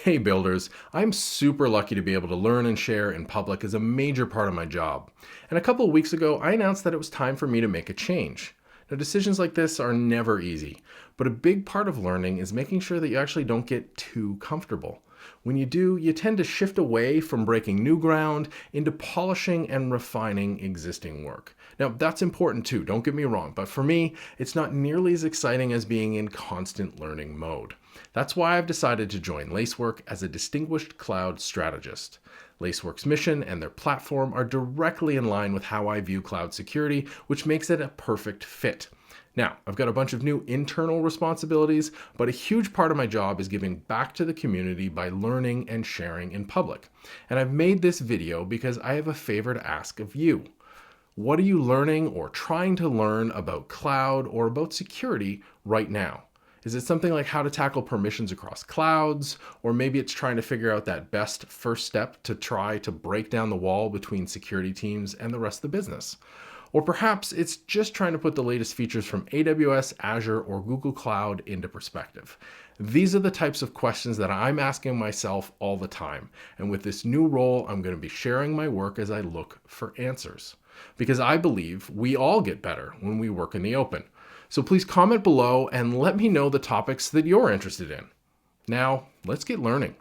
Hey builders, I'm super lucky to be able to learn and share in public as a major part of my job. And a couple of weeks ago, I announced that it was time for me to make a change. Now, decisions like this are never easy, but a big part of learning is making sure that you actually don't get too comfortable. When you do, you tend to shift away from breaking new ground into polishing and refining existing work. Now, that's important too, don't get me wrong, but for me, it's not nearly as exciting as being in constant learning mode. That's why I've decided to join Lacework as a Distinguished Cloud Strategist. Lacework's mission and their platform are directly in line with how I view cloud security, which makes it a perfect fit. Now, I've got a bunch of new internal responsibilities, but a huge part of my job is giving back to the community by learning and sharing in public. And I've made this video because I have a favor to ask of you. What are you learning or trying to learn about cloud or about security right now? Is it something like how to tackle permissions across clouds? Or maybe it's trying to figure out that best first step to try to break down the wall between security teams and the rest of the business. Or perhaps it's just trying to put the latest features from AWS, Azure, or Google Cloud into perspective. These are the types of questions that I'm asking myself all the time. And with this new role, I'm going to be sharing my work as I look for answers. Because I believe we all get better when we work in the open. So please comment below and let me know the topics that you're interested in. Now, let's get learning.